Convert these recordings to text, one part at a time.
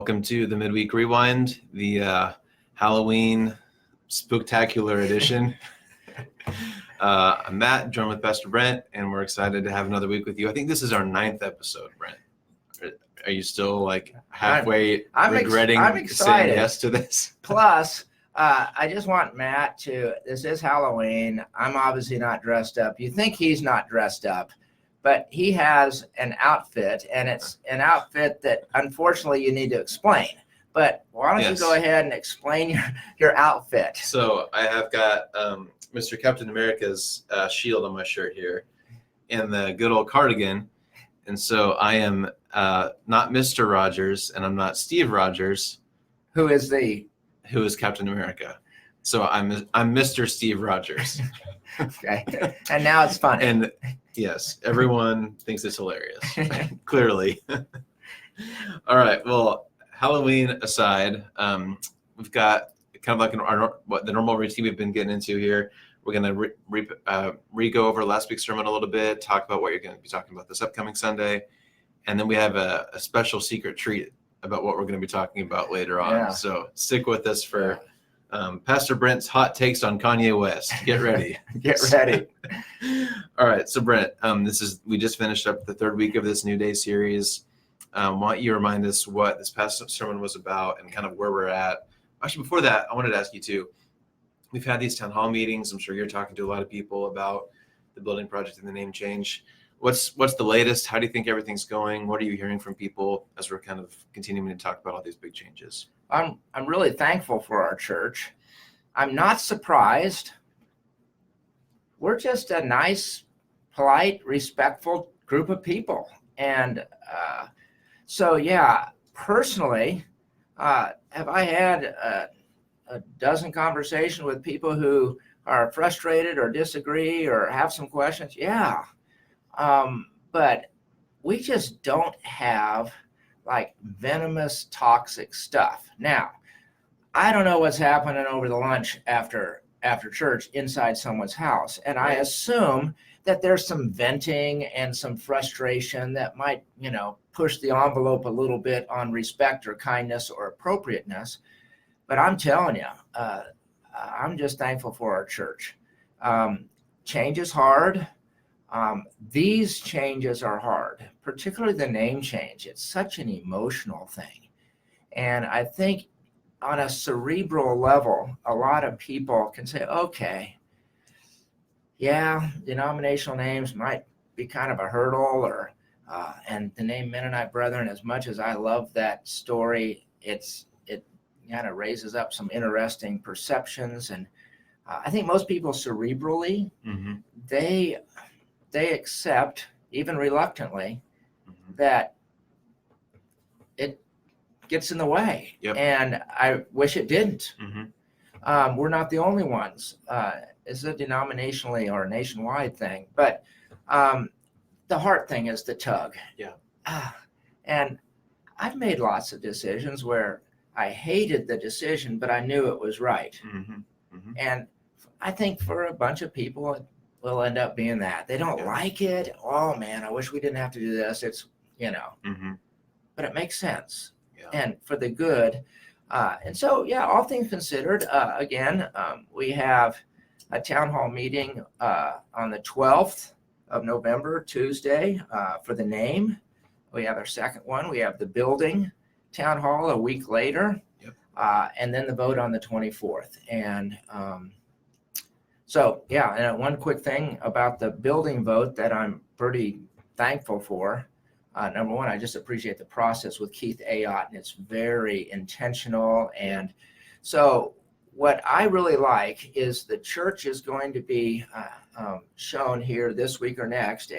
Welcome to the Midweek Rewind, the Halloween Spooktacular edition. I'm Matt, joined with Pastor Brent, and we're excited to have another week with you. I think this is our 9th episode, Brent. Are you still like halfway regretting saying yes to this? Plus, I just want Matt to, this is Halloween. I'm obviously not dressed up. You think he's not dressed up, but he has an outfit, and it's an outfit that unfortunately you need to explain. But why don't you go ahead and explain your outfit? So I have got Mr. Captain America's shield on my shirt here and the good old cardigan. And so I am not Mr. Rogers, and I'm not Steve Rogers. Who is Captain America. So I'm Mr. Steve Rogers. Okay. And now it's funny. And yes, everyone thinks it's hilarious. Clearly. All right. Well, Halloween aside, we've got kind of like the normal routine we've been getting into here. We're going to re-go over last week's sermon a little bit, talk about what you're going to be talking about this upcoming Sunday. And then we have a special secret treat about what we're going to be talking about later on. Yeah. So stick with us for Pastor Brent's hot takes on Kanye West. Get ready. Get ready. All right. So Brent, we just finished up the third week of this New Day series. Why don't you remind us what this past sermon was about and kind of where we're at? Actually, before that, I wanted to ask you too. We've had these town hall meetings. I'm sure you're talking to a lot of people about the building project and the name change. What's the latest? How do you think everything's going? What are you hearing from people as we're kind of continuing to talk about all these big changes? I'm really thankful for our church. I'm not surprised. We're just a nice, polite, respectful group of people. And personally, have I had a dozen conversations with people who are frustrated or disagree or have some questions? Yeah. But we just don't have like venomous, toxic stuff. Now, I don't know what's happening over the lunch after church inside someone's house. And I assume that there's some venting and some frustration that might, push the envelope a little bit on respect or kindness or appropriateness. But I'm telling you, I'm just thankful for our church. Change is hard. These changes are hard, particularly the name change. It's such an emotional thing. And I think on a cerebral level, a lot of people can say, okay, yeah, denominational names might be kind of a hurdle, and the name Mennonite Brethren, as much as I love that story, it kind of raises up some interesting perceptions. And I think most people cerebrally, they accept, even reluctantly, that it gets in the way. Yep. And I wish it didn't. We're not the only ones. It's a denominationally or a nationwide thing. But the heart thing is the tug. Yeah. And I've made lots of decisions where I hated the decision, but I knew it was right. And I think for a bunch of people, it will end up being that. They don't like it. Oh, man, I wish we didn't have to do this. It's, but it makes sense. Yeah. And for the good. And so, all things considered, we have a town hall meeting on the 12th of November, Tuesday, for the name. We have our second one. We have the building town hall a week later, and then the vote on the 24th. And and one quick thing about the building vote that I'm pretty thankful for. Number one, I just appreciate the process with Keith Ayotte, and it's very intentional. And so what I really like is the church is going to be shown here this week or next,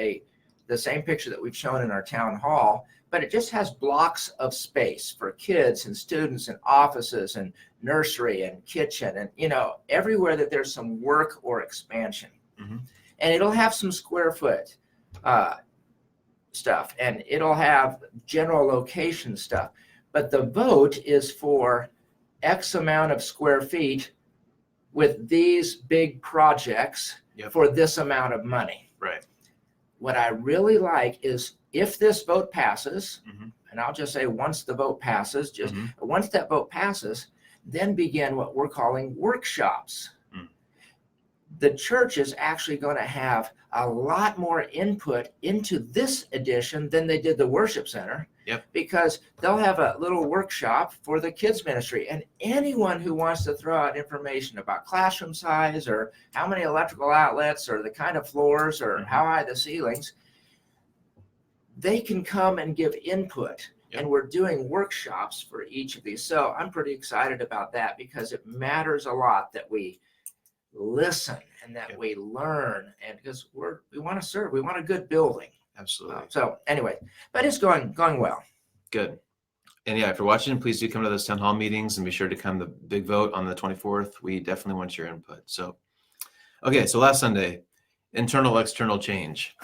the same picture that we've shown in our town hall, but it just has blocks of space for kids and students and offices and nursery and kitchen and, everywhere that there's some work or expansion. And it'll have some square foot stuff, and it'll have general location stuff. But the vote is for X amount of square feet with these big projects for this amount of money. Right. What I really like is if this vote passes, and I'll just say once the vote passes, Mhm. once that vote passes, then begin what we're calling workshops. Mm. The church is actually going to have a lot more input into this edition than they did the worship center. Yep. Because they'll have a little workshop for the kids ministry, and anyone who wants to throw out information about classroom size or how many electrical outlets or the kind of floors or how high the ceilings, they can come and give input. Yep. And we're doing workshops for each of these. So I'm pretty excited about that because it matters a lot that we listen and that we learn, and because we want to serve, we want a good building. Absolutely. So anyway, but it's going well. Good. And yeah, if you're watching, please do come to those town hall meetings and be sure to come to the big vote on the 24th. We definitely want your input. So, okay. So last Sunday, internal, external change.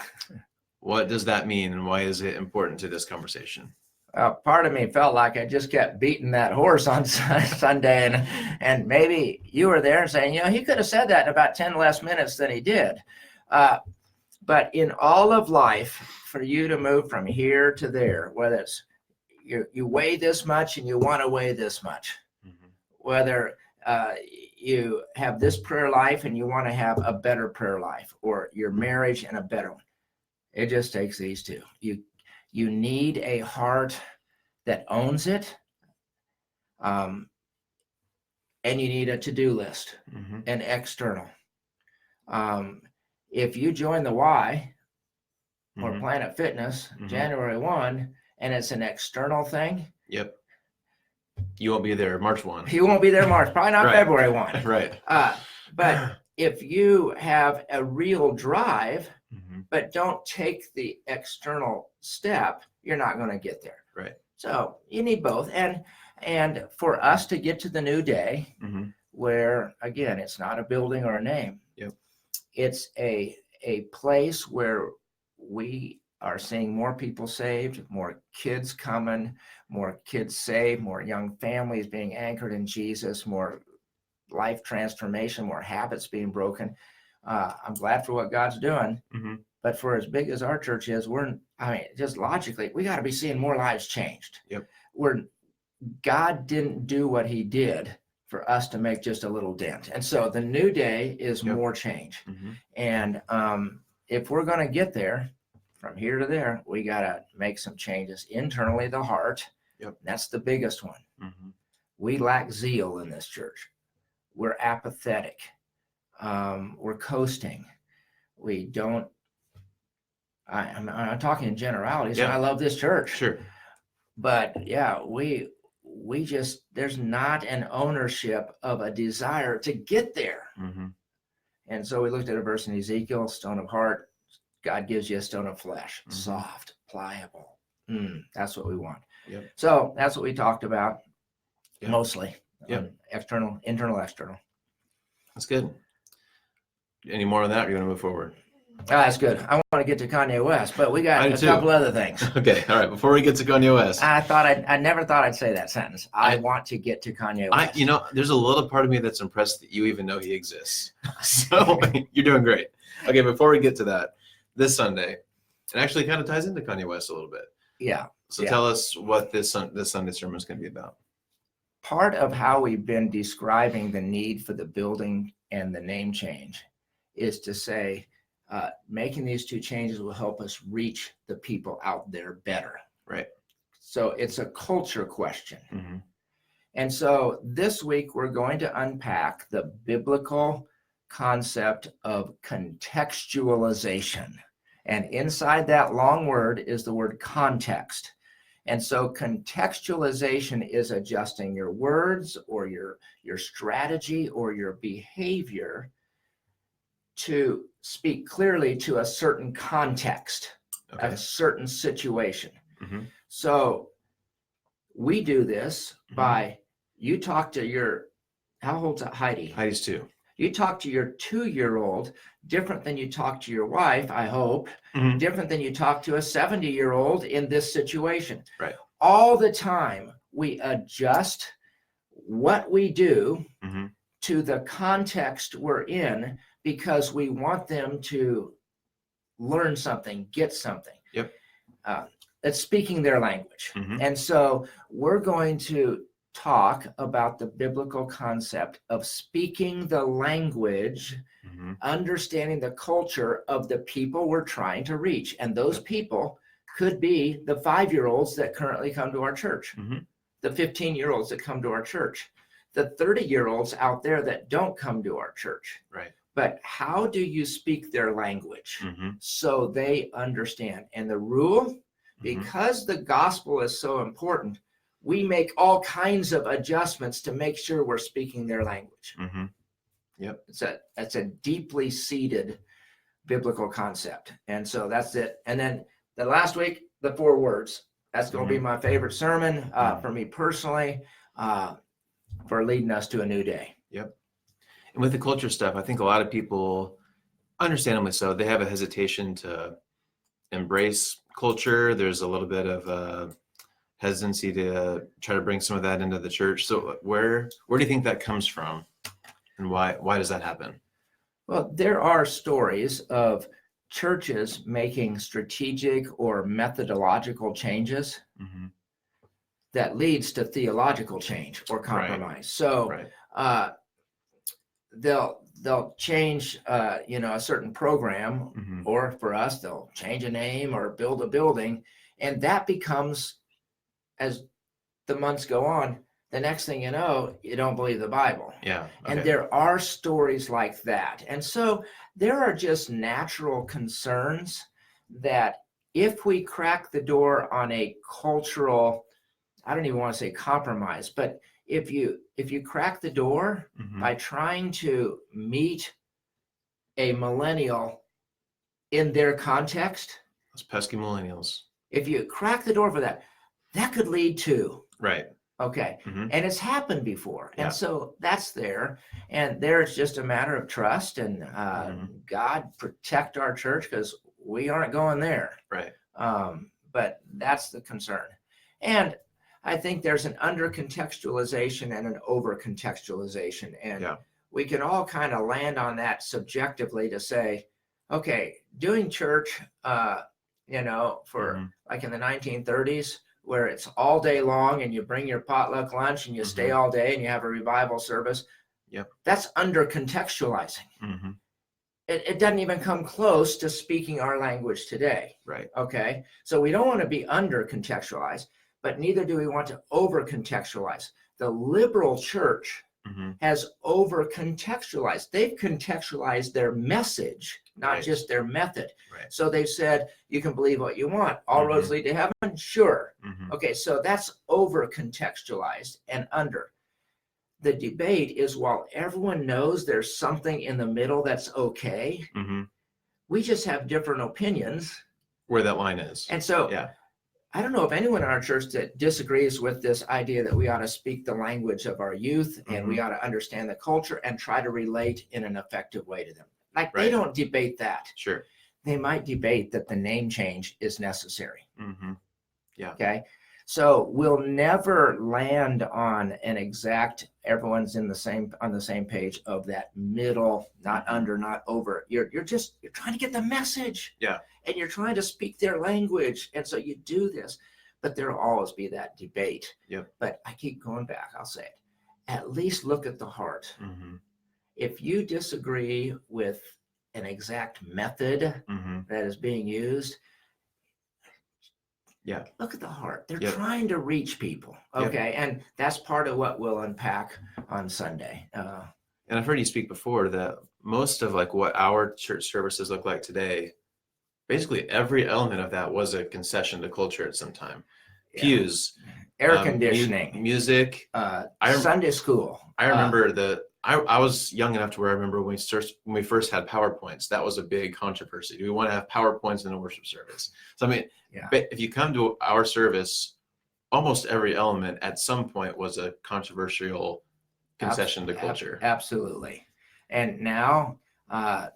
What does that mean and why is it important to this conversation? Part of me felt like I just kept beating that horse on Sunday, and maybe you were there and saying, he could have said that in about 10 less minutes than he did. But in all of life, for you to move from here to there, whether it's you weigh this much and you want to weigh this much, whether you have this prayer life and you want to have a better prayer life, or your marriage and a better one, it just takes these two. You need a heart that owns it, and you need a to-do list, an external. If you join the Y or Planet Fitness January 1 and it's an external thing, yep, you won't be there March 1. You won't be there March, probably not Right. February 1. Right. But if you have a real drive, but don't take the external step, you're not going to get there. Right. So you need both. And for us to get to the new day, where, again, it's not a building or a name. Yep. It's a place where we are seeing more people saved, more kids coming, more kids saved, more young families being anchored in Jesus, more life transformation, more habits being broken. I'm glad for what God's doing. But for as big as our church is, just logically, we got to be seeing more lives changed. Yep. God didn't do what he did for us to make just a little dent. And so the new day is more change. And if we're going to get there, from here to there, we got to make some changes internally, the heart. Yep. That's the biggest one. We lack zeal in this church. We're apathetic. We're coasting. We don't. I'm talking in generalities. Yeah. I love this church. Sure. But yeah, we just, there's not an ownership of a desire to get there. And so we looked at a verse in Ezekiel, stone of heart. God gives you a stone of flesh, soft, pliable. That's what we want. Yep. So that's what we talked about mostly. Yep. Internal, external. That's good. Any more on that? Or you want to move forward? That's good. I want to get to Kanye West, but we got I do a too. couple other things. Okay. All right. Before we get to Kanye West, I never thought I'd say that sentence. I want to get to Kanye West. There's a little part of me that's impressed that you even know he exists. So you're doing great. Okay. Before we get to that, this Sunday, it actually kind of ties into Kanye West a little bit. Yeah. So tell us what this Sunday sermon is going to be about. Part of how we've been describing the need for the building and the name change is to say, making these two changes will help us reach the people out there better. Right. So it's a culture question. And so this week we're going to unpack the biblical concept of contextualization. And inside that long word is the word context. And so contextualization is adjusting your words or your strategy or your behavior to speak clearly to a certain context, a certain situation. So we do this by, you talk to how old's Heidi? Heidi's 2. You talk to your 2-year-old different than you talk to your wife, I hope, different than you talk to a 70-year-old in this situation. Right. All the time we adjust what we do to the context we're in because we want them to learn something, get something. Yep. it's speaking their language. Mhm. And so we're going to talk about the biblical concept of speaking the language, Mhm. understanding the culture of the people we're trying to reach. And those Yep. people could be the 5-year-olds that currently come to our church, Mhm. the 15-year-olds that come to our church, the 30-year-olds out there that don't come to our church. Right. But how do you speak their language Mhm. so they understand? And the rule, Mhm. because the gospel is so important, we make all kinds of adjustments to make sure we're speaking their language. Mhm. Yep. That's a deeply seated biblical concept. And so that's it. And then the last week, the 4 words. That's going to be my favorite sermon for me personally, for leading us to a new day. Yep. And with the culture stuff, I think a lot of people, understandably so, they have a hesitation to embrace culture. There's a little bit of a hesitancy to try to bring some of that into the church. So where do you think that comes from, and why does that happen? Well, there are stories of churches making strategic or methodological changes Mm-hmm. that leads to theological change or compromise. Right. So Right. they'll change a certain program, Mm-hmm. or for us they'll change a name or build a building, and that becomes, as the months go on, the next thing you know, you don't believe the Bible. Yeah. Okay. And there are stories like that. And so there are just natural concerns that if we crack the door on a cultural, I don't even want to say compromise, but if you crack the door Mm-hmm. by trying to meet a millennial in their context, Those pesky millennials. if you crack the door for that, that could lead to, Right. okay. Mm-hmm. And it's happened before. Yeah. And so that's there. And there it's just a matter of trust and God protect our church, because we aren't going there. Right. But that's the concern. And I think there's an under contextualization and an over contextualization. And we can all kind of land on that subjectively to say, okay, doing church, for like in the 1930s, where it's all day long and you bring your potluck lunch and you stay all day and you have a revival service. Yep. That's under contextualizing. Mm-hmm. It doesn't even come close to speaking our language today. Right. Okay. So we don't want to be under contextualized, but neither do we want to over contextualize. The liberal church has over contextualized. They've contextualized their message, not just their method. Right. So they've said, you can believe what you want. All roads lead to heaven. Sure. Okay. So that's over contextualized and under. The debate is, while everyone knows there's something in the middle that's okay, we just have different opinions. Where that line is. And so I don't know of anyone in our church that disagrees with this idea that we ought to speak the language of our youth and we ought to understand the culture and try to relate in an effective way to them. Like they don't debate that. Sure. They might debate that the name change is necessary. Yeah. Okay. So we'll never land on an exact, everyone's on the same page of that middle, not under, not over. You're trying to get the message. Yeah. And you're trying to speak their language. And so you do this, but there'll always be that debate. Yep. But I keep going back, I'll say it. At least look at the heart. If you disagree with an exact method that is being used, look at the heart. They're trying to reach people. Okay. And that's part of what we'll unpack on Sunday. And I've heard you speak before that most of like what our church services look like today, basically every element of that was a concession to culture at some time. Pews, air conditioning, music, Sunday school. I remember I was young enough to where I remember when we first had PowerPoints, that was a big controversy. Do we want to have PowerPoints in a worship service? So I mean, if you come to our service, almost every element at some point was a controversial concession to culture. Absolutely. And now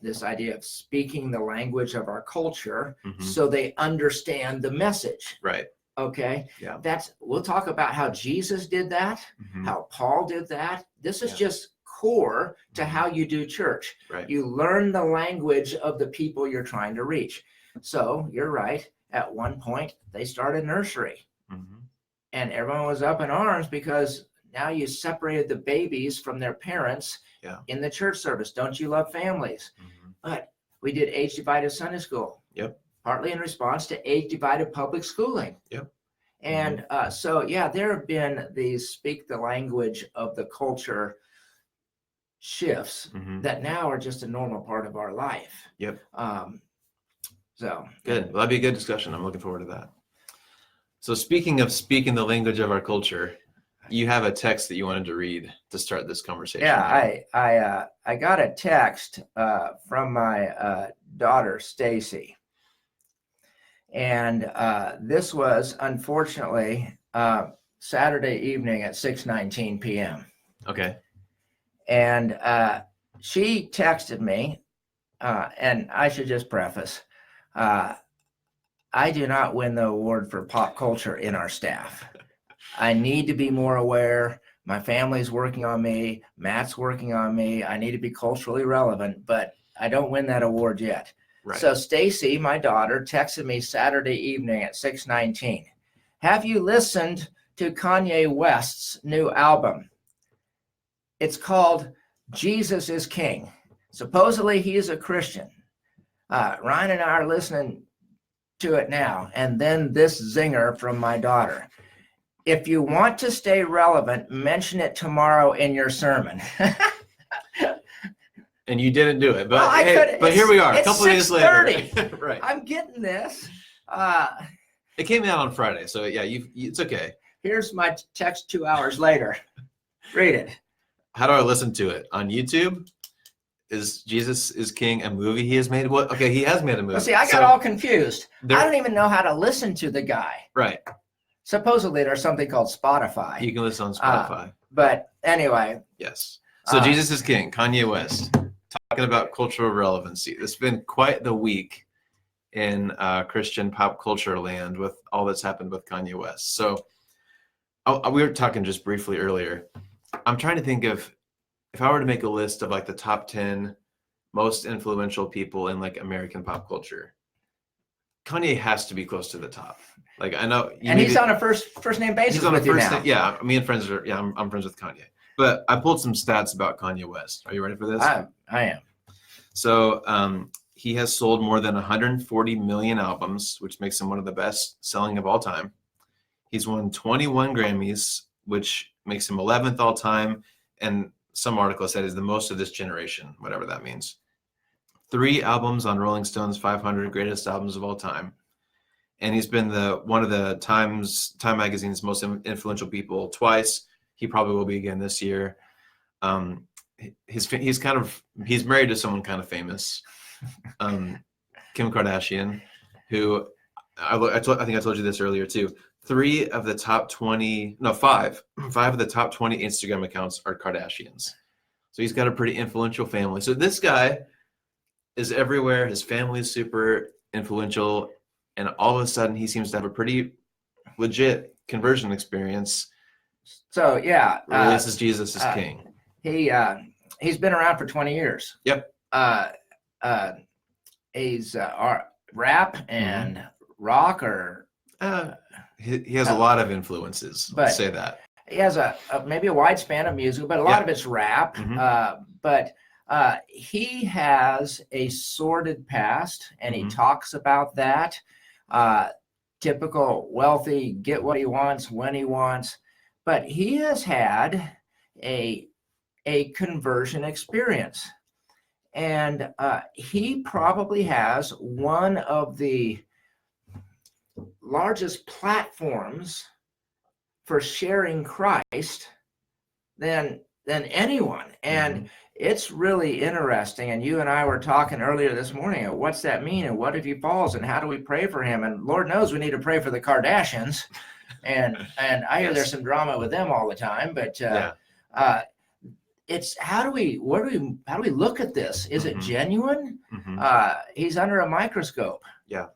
this idea of speaking the language of our culture so they understand the message. Right. Okay. Yeah. We'll talk about how Jesus did that, how Paul did that. This is just core to how you do church. Right. You learn the language of the people you're trying to reach. So you're right. at one point they started nursery, Mm-hmm. and everyone was up in arms because now you separated the babies from their parents in the church service. Don't you love families? Mm-hmm. But we did age divided Sunday school. Yep. Partly in response to age divided public schooling. Yep. And so, yeah, there have been these speak the language of the culture shifts that now are just a normal part of our life. Yep. So good. Well, that'd be a good discussion. I'm looking forward to that. So speaking of speaking the language of our culture, you have a text that you wanted to read to start this conversation. Yeah, I got a text from my daughter Stacy, and this was unfortunately Saturday evening at 6:19 p.m. Okay. And she texted me, and I should just preface, I do not win the award for pop culture in our staff. I need to be more aware. My family's working on me. Matt's working on me. I need to be culturally relevant, but I don't win that award yet. Right. So Stacy, my daughter, texted me Saturday evening at 6:19. Have you listened to Kanye West's new album? It's called Jesus is King. Supposedly he is a Christian. Ryan and I are listening to it now. And then this zinger from my daughter. If you want to stay relevant, mention it tomorrow in your sermon. And you didn't do it, but well, hey, but here we are, a couple of days later. Right. I'm getting this. It came out on Friday, so yeah, it's okay. Here's my text 2 hours later. Read it. How do I listen to it? On YouTube? Is Jesus is King a movie he has made? Well, okay, he has made a movie. Well, see, I got all confused. I don't even know how to listen to the guy. Right. Supposedly there's something called Spotify. You can listen on Spotify. But anyway. Yes. So Jesus is King, Kanye West, talking about cultural relevancy. It's been quite the week in Christian pop culture land with all that's happened with Kanye West. So we were talking just briefly earlier. I'm trying to think of, if I were to make a list of like the top 10 most influential people in like American pop culture, Kanye has to be close to the top. Like I know, and he's on a first name basis. He's on with a first you now. name. Yeah, me and friends are. Yeah, I'm friends with Kanye. But I pulled some stats about Kanye West. Are you ready for this? I am. So he has sold more than 140 million albums, which makes him one of the best selling of all time. He's won 21 Grammys, which makes him 11th all time. And some article said he's the most of this generation, whatever that means. 3 albums on Rolling Stone's 500 greatest albums of all time. And he's been one of the Time Magazine's most influential people twice. He probably will be again this year. He's married to someone kind of famous, Kim Kardashian, who I think I told you this earlier too. 5 of the top 20 Instagram accounts are Kardashians. So he's got a pretty influential family. So this guy is everywhere. His family is super influential. And all of a sudden he seems to have a pretty legit conversion experience. So yeah. This is Jesus is King. He's been around for 20 years. Yep. He's rap and rock or he has a lot of influences. Let's say that. He has maybe a wide span of music, but a lot of it's rap. But he has a sordid past, and he talks about that. Typical wealthy, get what he wants when he wants. But he has had a conversion experience. And he probably has one of the largest platforms for sharing Christ than anyone. And it's really interesting. And you and I were talking earlier this morning, what's that mean? And what if he falls? And how do we pray for him? And Lord knows we need to pray for the Kardashians. And I hear there's some drama with them all the time. But it's how do we look at this? Is it genuine? He's under a microscope. Yeah.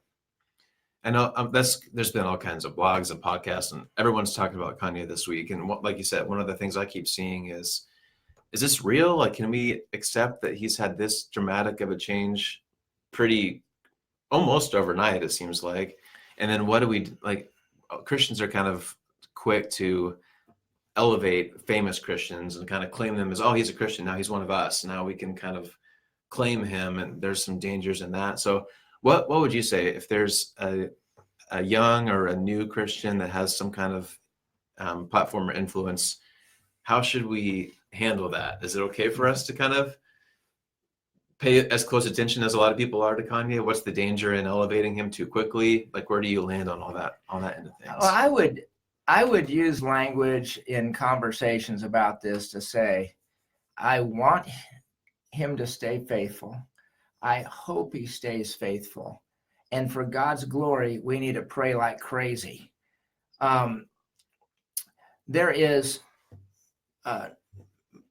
I know there's been all kinds of blogs and podcasts, and everyone's talking about Kanye this week. And like you said, one of the things I keep seeing is this real? Like, can we accept that he's had this dramatic of a change pretty almost overnight, it seems like? And then what do we like? Christians are kind of quick to elevate famous Christians and kind of claim them as, oh, he's a Christian, now he's one of us. Now we can kind of claim him, and there's some dangers in that. So what would you say if there's a young or a new Christian that has some kind of platform or influence? How should we handle that? Is it okay for us to kind of pay as close attention as a lot of people are to Kanye? What's the danger in elevating him too quickly? Like, where do you land on all that, on that end of things? Well, I would use language in conversations about this to say, I want him to stay faithful. I hope he stays faithful. And for God's glory, we need to pray like crazy. There is,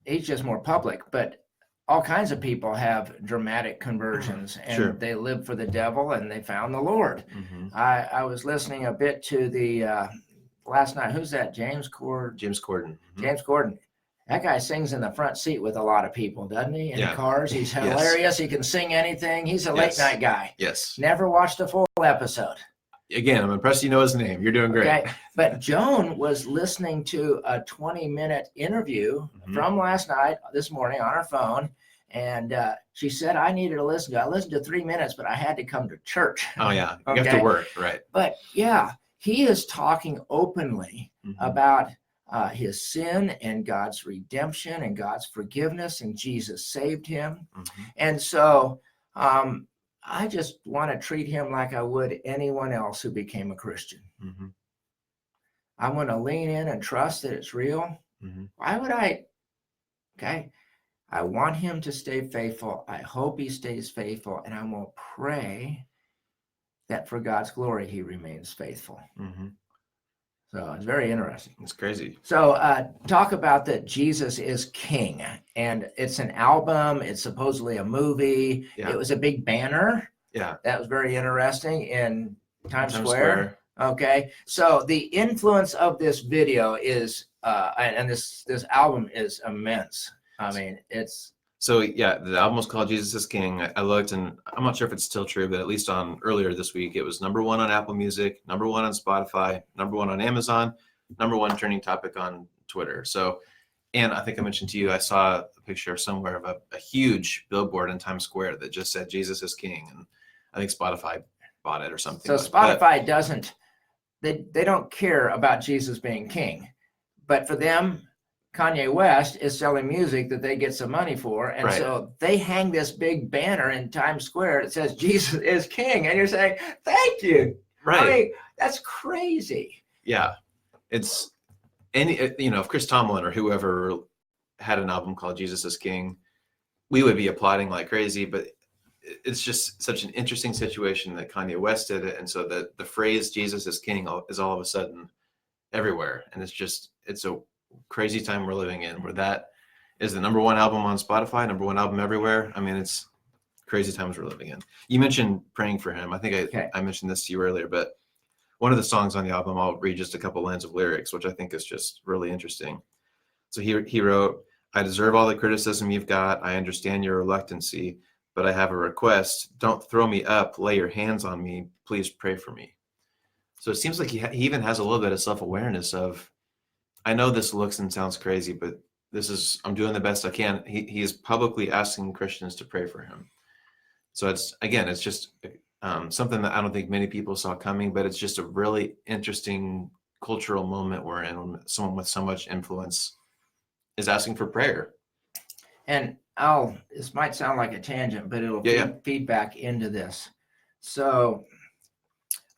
he's just more public, but all kinds of people have dramatic conversions, and Sure. they live for the devil and they found the Lord. I was listening a bit to the last night. Who's that? James Corden. James Corden. James Corden. That guy sings in the front seat with a lot of people, doesn't he? In cars. He's hilarious. Yes. He can sing anything. He's a late night guy. Yes. Never watched a full episode. Again, I'm impressed you know his name. You're doing great. Okay. But Joan was listening to a 20-minute interview from last night, this morning on her phone. And she said, I needed to listen to it. I listened to 3 minutes, but I had to come to church. Oh, yeah. You have to work, right. But yeah, he is talking openly about his sin and God's redemption and God's forgiveness, and Jesus saved him. And so I just want to treat him like I would anyone else who became a Christian. I'm going to lean in and trust that it's real. Why would I? Okay. I want him to stay faithful. I hope he stays faithful. And I'm going to pray that for God's glory, he remains faithful. So it's very interesting. It's crazy. So talk about that Jesus is King. And it's an album. It's supposedly a movie. Yeah. It was a big banner. Yeah. That was very interesting in Times Square. Okay. So the influence of this video is, and this album is immense. I mean, it's... So yeah, the album was called Jesus is King. I looked, and I'm not sure if it's still true, but at least on earlier this week, it was #1 on Apple Music, #1 on Spotify, #1 on Amazon, #1 trending topic on Twitter. So, and I think I mentioned to you, I saw a picture somewhere of a huge billboard in Times Square that just said Jesus is King, and I think Spotify bought it or something. So Spotify doesn't, they don't care about Jesus being king, but for them, Kanye West is selling music that they get some money for. And so they hang this big banner in Times Square that says Jesus is King. And you're saying, thank you. Right. I mean, that's crazy. Yeah. It's any, you know, if Chris Tomlin or whoever had an album called Jesus is King, we would be applauding like crazy, but it's just such an interesting situation that Kanye West did it. And so the phrase Jesus is King is all of a sudden everywhere. And it's a crazy time we're living in, where that is the #1 album on Spotify, #1 album everywhere. I mean, it's crazy times we're living in. You mentioned praying for him. I think I mentioned this to you earlier, but one of the songs on the album, I'll read just a couple lines of lyrics, which I think is just really interesting. So he wrote, I deserve all the criticism you've got. I understand your reluctancy, but I have a request. Don't throw me up. Lay your hands on me. Please pray for me. So it seems like he even has a little bit of self-awareness of, I know this looks and sounds crazy, but I'm doing the best I can. He is publicly asking Christians to pray for him. So it's just something that I don't think many people saw coming, but it's just a really interesting cultural moment we're in when someone with so much influence is asking for prayer. And this might sound like a tangent, but it'll feed back into this. So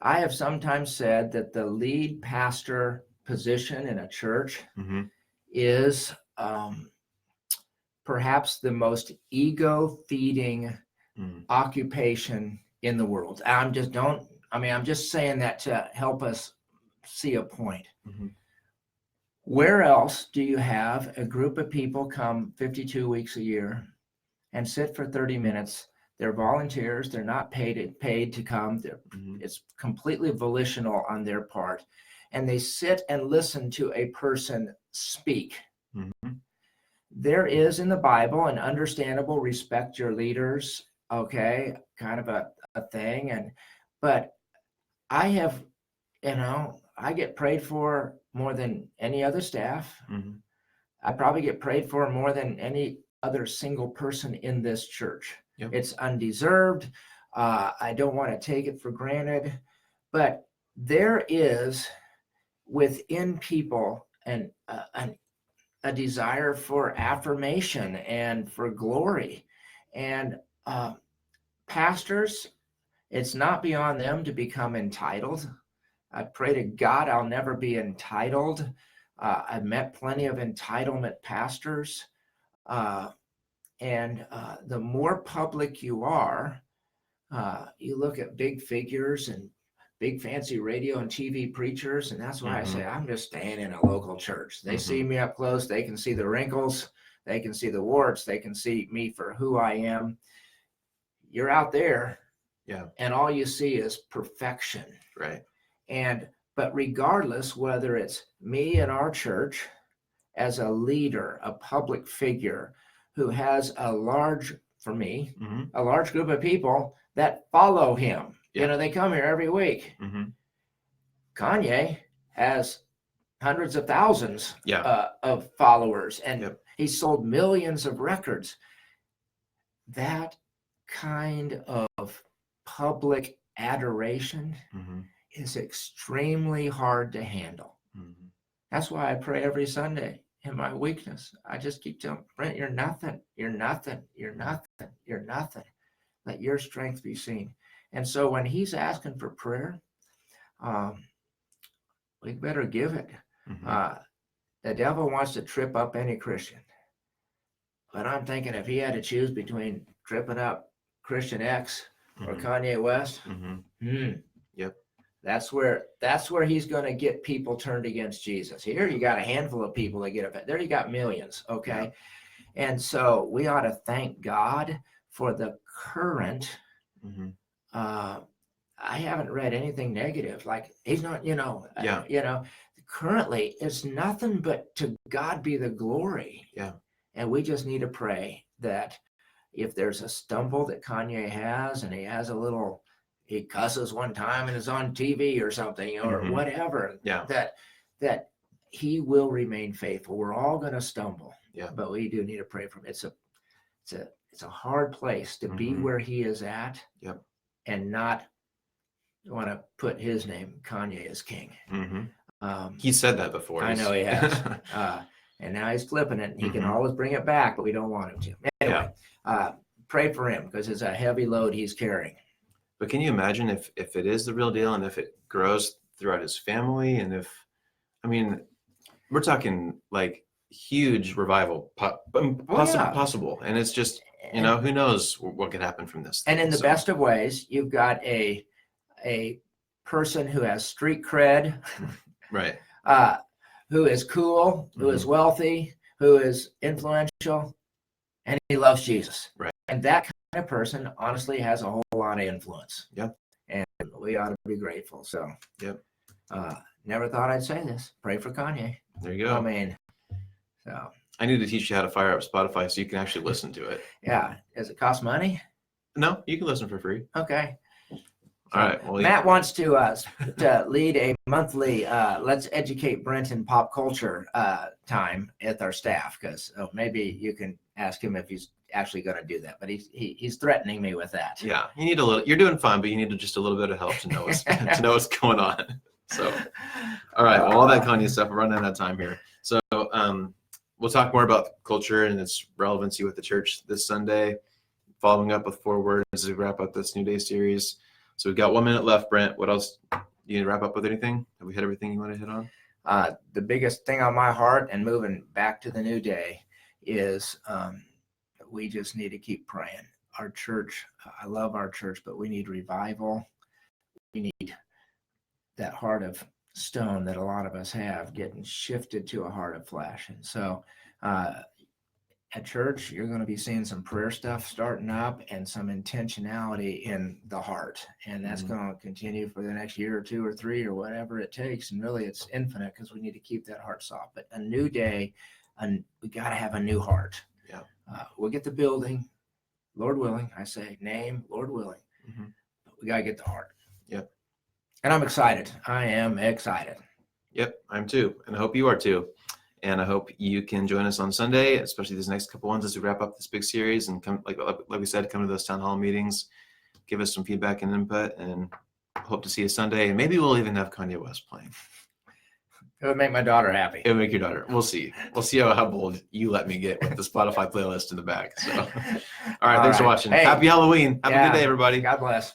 I have sometimes said that the lead pastor position in a church is perhaps the most ego-feeding occupation in the world. I'm just saying that to help us see a point. Where else do you have a group of people come 52 weeks a year and sit for 30 minutes? They're volunteers. They're not paid to come. It's completely volitional on their part. And they sit and listen to a person speak. There is in the Bible an understandable respect your leaders, okay, kind of a thing. But I have, I get prayed for more than any other staff. Mhm. I probably get prayed for more than any other single person in this church. Yep. It's undeserved. I don't want to take it for granted, but there is within people a desire for affirmation and for glory. And pastors, it's not beyond them to become entitled. I pray to God I'll never be entitled. I've met plenty of entitlement pastors. And the more public you are, you look at big figures and big fancy radio and TV preachers, and that's why I say I'm just staying in a local church. They see me up close, they can see the wrinkles, they can see the warts, they can see me for who I am. You're out there, and all you see is perfection. Right. But regardless, whether it's me in our church as a leader, a public figure who has a large group of people that follow him. Yeah. They come here every week. Kanye has hundreds of thousands of followers, and he sold millions of records. That kind of public adoration is extremely hard to handle. That's why I pray every Sunday in my weakness. I just keep telling Brent, you're nothing, you're nothing, you're nothing, you're nothing. Let your strength be seen. And so when he's asking for prayer, we better give it. The devil wants to trip up any Christian. But I'm thinking if he had to choose between tripping up Christian X or Kanye West, that's where he's going to get people turned against Jesus. Here you got a handful of people that get it. There you got millions, okay? And so we ought to thank God for the current. I haven't read anything negative. Like he's not, currently it's nothing but to God be the glory. And we just need to pray that if there's a stumble that Kanye has, and he has he cusses one time and is on TV or something or whatever, that he will remain faithful. We're all going to stumble, but we do need to pray for him. It's a hard place to be where he is at, and not want to put his name, Kanye, as king. He said that before. I know he has. And now he's flipping it. He can always bring it back, but we don't want him to. Anyway, pray for him because it's a heavy load he's carrying. But can you imagine if it is the real deal and if it grows throughout his family, and we're talking like huge revival possible. And it's just, who knows what could happen from this thing. And in the best of ways, you've got a person who has street cred, right? Who is cool, who is wealthy, who is influential, and he loves Jesus. Right. And that kind of person honestly has a whole lot of influence. And we ought to be grateful. So never thought I'd say this. Pray for Kanye. There you go. So I need to teach you how to fire up Spotify so you can actually listen to it. Does it cost money? No, you can listen for free. Okay. All right. Well, Matt wants to lead a monthly Let's Educate Brent in Pop Culture time with our staff, because maybe you can ask him if he's actually going to do that. But he's threatening me with that. Yeah, you need a little. You're doing fine, but you need just a little bit of help to know what's going on. So, all right. Well, all that Kanye stuff. We're running out of time here. So, we'll talk more about culture and its relevancy with the church this Sunday. Following up with 4 words as we wrap up this New Day series. So we've got 1 minute left, Brent. What else? Do you need to wrap up with anything? Have we hit everything you want to hit on? The biggest thing on my heart and moving back to the New Day is we just need to keep praying. Our church, I love our church, but we need revival. We need that heart of stone that a lot of us have getting shifted to a heart of flesh. And so at church, you're going to be seeing some prayer stuff starting up and some intentionality in the heart. And that's going to continue for the next year or 2 or 3 or whatever it takes. And really it's infinite because we need to keep that heart soft. But a new day, we got to have a new heart. We'll get the building, Lord willing. I say name, Lord willing. But we got to get the heart. And I'm excited. I am excited. Yep, I'm too, and I hope you are too. And I hope you can join us on Sunday, especially these next couple ones as we wrap up this big series and come, like we said, come to those town hall meetings, give us some feedback and input, and hope to see you Sunday. And maybe we'll even have Kanye West playing. It would make my daughter happy. It'll make your daughter. We'll see. We'll see how bold you let me get with the Spotify playlist in the back. So, all right, thanks for watching. Hey, Happy Halloween. Have a good day, everybody. God bless.